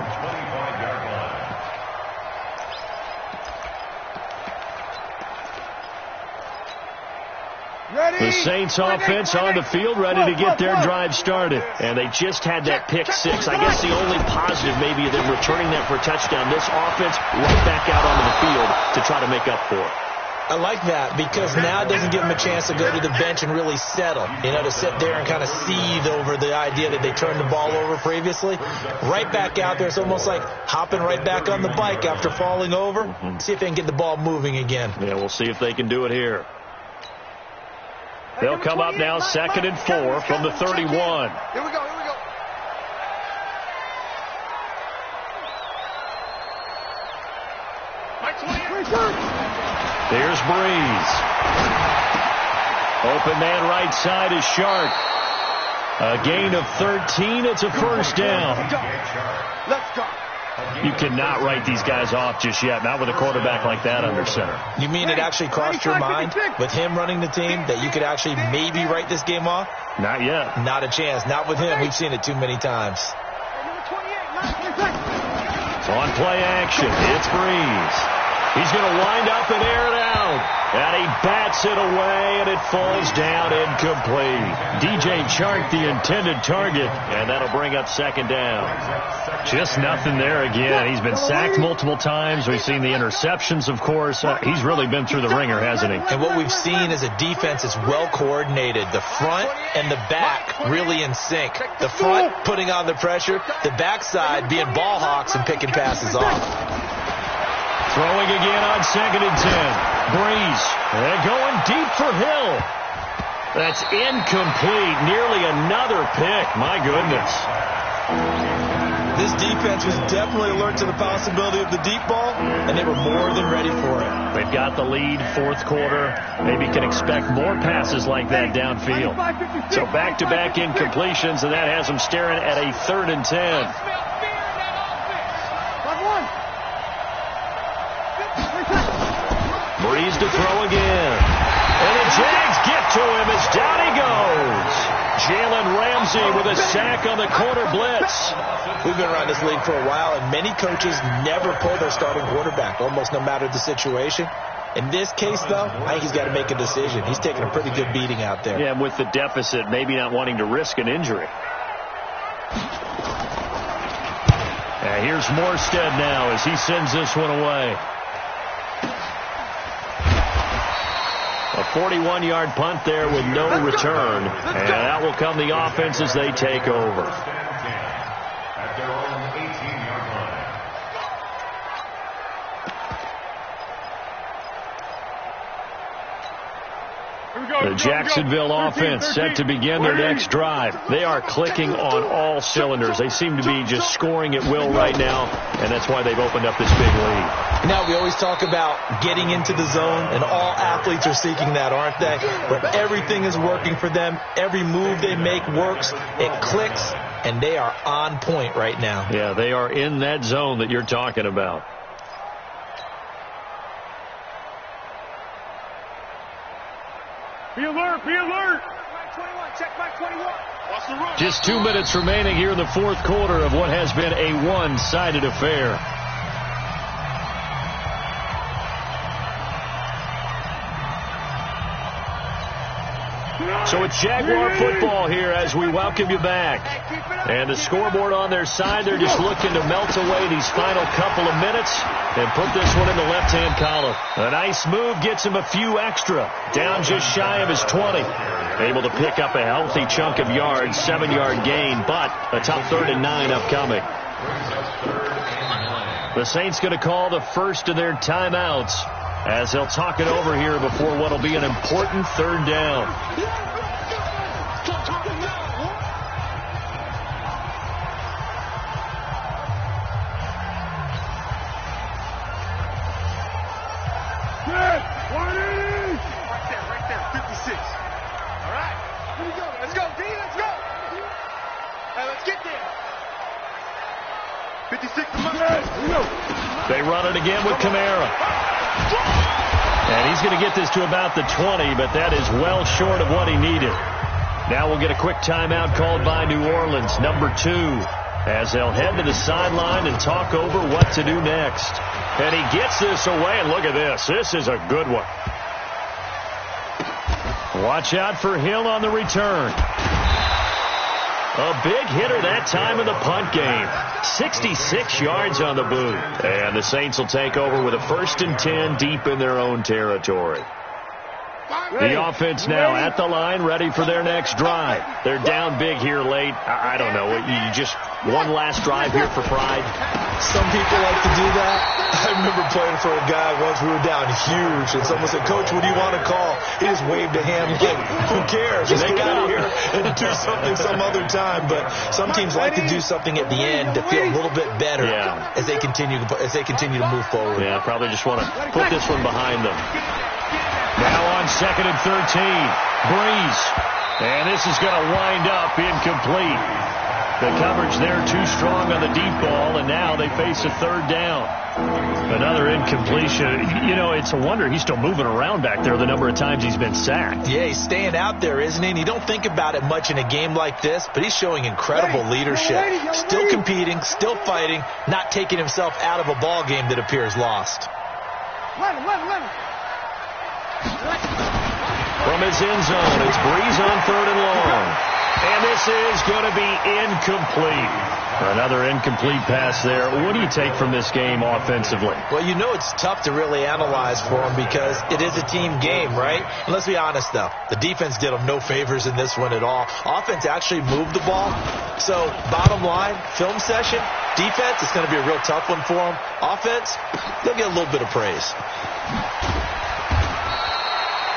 The Saints offense on the field, ready to get their drive started. And they just had that pick six. I guess the only positive maybe of them returning that for a touchdown. This offense right back out onto the field to try to make up for it. I like that because now it doesn't give them a chance to go to the bench and really settle, to sit there and kind of seethe over the idea that they turned the ball over previously. Right back out there. It's almost like hopping right back on the bike after falling over. See if they can get the ball moving again. Yeah, we'll see if they can do it here. They'll come up now 2nd and 4 from the 31. Here we go, here we go. There's Breeze. Open man right side is Sharp. A gain of 13. It's a first down. Let's go. You cannot write these guys off just yet, not with a quarterback like that under center. You mean it actually crossed your mind with him running the team that you could actually maybe write this game off? Not yet. Not a chance. Not with him. We've seen it too many times. On play action, it's Breeze. He's going to wind up and air it out. And he bats it away, and it falls down incomplete. DJ Chark, the intended target, and that'll bring up 2nd down. Just nothing there again. He's been sacked multiple times. We've seen the interceptions, of course. He's really been through the ringer, hasn't he? And what we've seen is a defense that's well coordinated. The front and the back really in sync. The front putting on the pressure, the backside being ball hawks and picking passes off. Throwing again on 2nd and 10. Breeze. They're going deep for Hill. That's incomplete. Nearly another pick. My goodness. This defense was definitely alert to the possibility of the deep ball, and they were more than ready for it. They've got the lead, 4th quarter. Maybe can expect more passes like that downfield. So back-to-back incompletions, and that has them staring at a 3rd and 10. Breeze to throw again. And the Jags get to him as down he goes. Jalen Ramsey with a sack on the corner blitz. We've been around this league for a while, and many coaches never pull their starting quarterback, almost no matter the situation. In this case, though, I think he's got to make a decision. He's taking a pretty good beating out there. Yeah, and with the deficit, maybe not wanting to risk an injury. And here's Morstead now as he sends this one away. A 41-yard punt there with no return. And that will come the offense as they take over. At their own 18-yard line. The Jacksonville offense set to begin their next drive. They are clicking on all cylinders. They seem to be just scoring at will right now, and that's why they've opened up this big lead. Now, we always talk about getting into the zone, and all athletes are seeking that, aren't they? But everything is working for them. Every move they make works. It clicks, and they are on point right now. Yeah, they are in that zone that you're talking about. Be alert, be alert. Check back 21. Just 2 minutes remaining here in the 4th quarter of what has been a one-sided affair. So it's Jaguar football here as we welcome you back. And the scoreboard on their side, they're just looking to melt away these final couple of minutes and put this one in the left-hand column. A nice move gets him a few extra. Down just shy of his 20. Able to pick up a healthy chunk of yards, 7-yard gain, but a tough 3rd and 9 upcoming. The Saints going to call the first of their timeouts as they'll talk it over here before what will be an important 3rd down. Hey, let's get there. 56 to money. They run it again with Kamara. And he's going to get this to about the 20, but that is well short of what he needed. Now we'll get a quick timeout called by New Orleans, number 2, as they'll head to the sideline and talk over what to do next. And he gets this away, and look at this. This is a good one. Watch out for Hill on the return. A big hitter that time in the punt game. 66 yards on the boot. And the Saints will take over with a 1st and 10 deep in their own territory. The offense now at the line, ready for their next drive. They're down big here late. I don't know. You just one last drive here for pride. Some people like to do that. I remember playing for a guy once. We were down huge, and someone said, "Coach, what do you want to call?" He just waved a hand like, "Who cares? Just get out of here and do something some other time." But some teams like to do something at the end to feel a little bit better as they continue to move forward. Yeah, probably just want to put this one behind them. Now on 2nd and 13, Breeze. And this is going to wind up incomplete. The coverage there too strong on the deep ball, and now they face a 3rd down. Another incompletion. You know, it's a wonder he's still moving around back there the number of times he's been sacked. Yeah, he's staying out there, isn't he? And you don't think about it much in a game like this, but he's showing incredible leadership. Still competing, still fighting, not taking himself out of a ball game that appears lost. From his end zone, it's Breeze on 3rd and long. And this is going to be incomplete. Another incomplete pass there. What do you take from this game offensively? Well, you know it's tough to really analyze for him because it is a team game, right? And let's be honest, though. The defense did them no favors in this one at all. Offense actually moved the ball. So, bottom line, film session, defense, it's going to be a real tough one for them. Offense, they'll get a little bit of praise.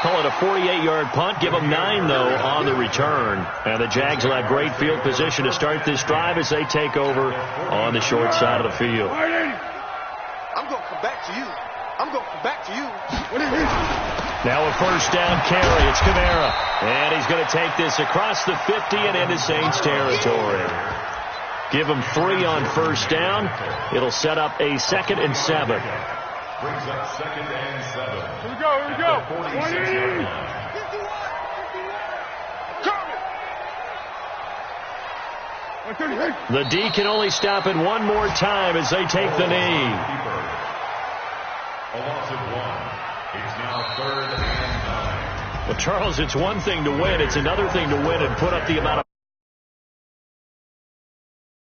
Call it a 48-yard punt. Give them 9, though, on the return. And the Jags will have great field position to start this drive as they take over on the short side of the field. I'm going to come back to you. I'm going to come back to you. Now a 1st down carry. It's Kamara. And he's going to take this across the 50 and into Saints territory. Give him 3 on 1st down. It'll set up a 2nd and 7. Brings up 2nd and 7. Here we go, here we go. 46-yard line. The D can only stop it one more time as they take the knee. A loss of 1. It's now 3rd and 9. Well, Charles, it's one thing to win. It's another thing to win and put up the amount of